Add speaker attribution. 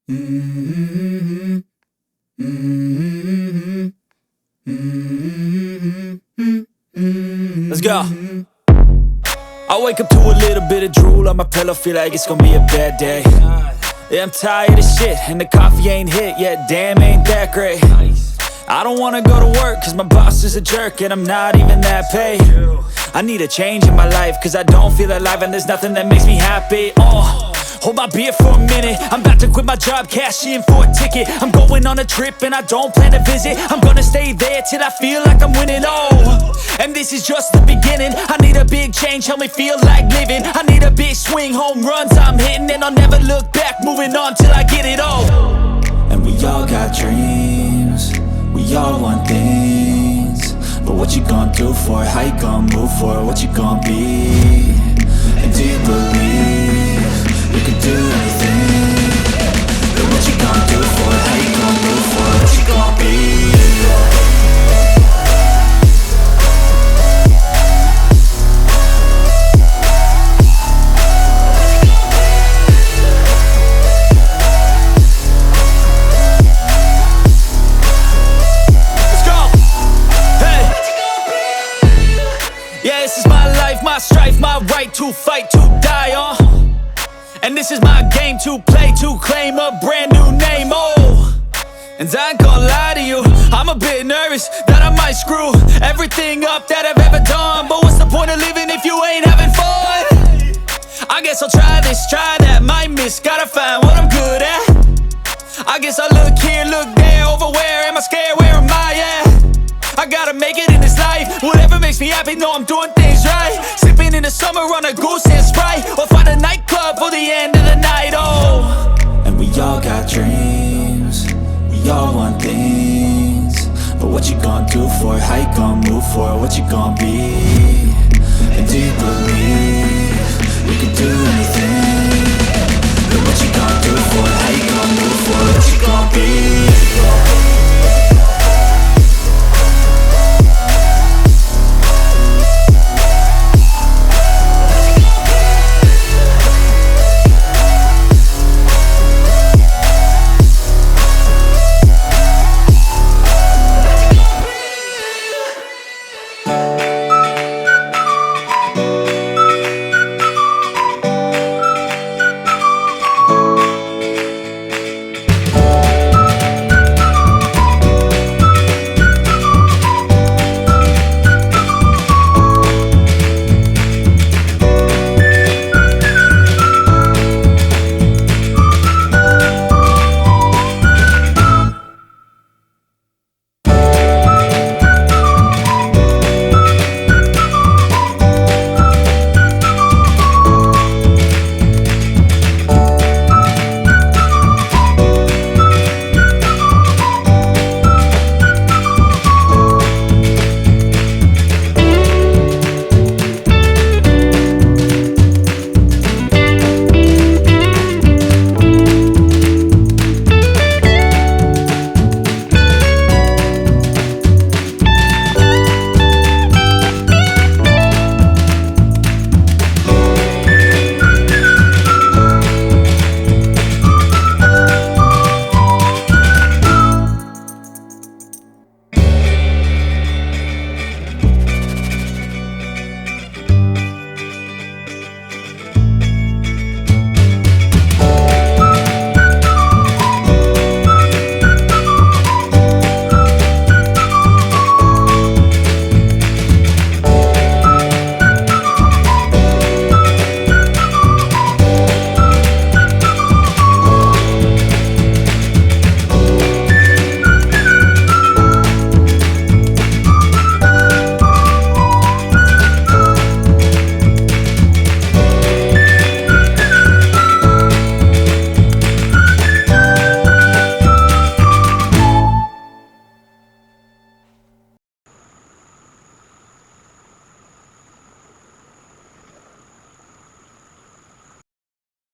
Speaker 1: Mm-hmm. Mm-hmm. Mm-hmm. Let's go. I wake up to a little bit of drool on my pillow, feel like it's gonna be a bad day. Yeah, I'm tired of shit, and the coffee ain't hit yet, damn, ain't that great. I don't wanna go to work, cause my boss is a jerk, and I'm not even that paid. I need a change in my life, cause I don't feel alive, and there's nothing that makes me happy. Hold my beer for a minute, I'm about to quit my job, cash in for a ticket. I'm going on a trip and I don't plan to visit. I'm gonna stay there till I feel like I'm winning, and this is just the beginning. I need a big change, help me feel like living. I need a big swing, home runs I'm hitting, and I'll never look back, moving on till I get it all. And we all got dreams, we all want things, but what you gonna do for it? How you gonna move for it? What you gonna be? And do you believe you can do anything? But what you gonna do for it? How you gonna move for it? What you gonna be? Yeah, this is my life, my strife, my right to fight, to die on. And this is my game to play, to claim a brand new name, And I ain't gonna lie to you, I'm a bit nervous that I might screw everything up that I've ever done. But what's the point of living if you ain't having fun? I guess I'll try this, try that, might miss, gotta find what I'm good at. I guess I look here, look there, over where am I scared, where am I at? I gotta make it in this life, whatever makes me happy, know I'm doing things right. Sipping in the summer on a goose and Sprite, or find a nightclub for the end of the night, And we all got dreams, we all want things, but what you gonna do for it? How you gonna move for it? What you gonna be? And do you believe you can do anything? But what you gonna do?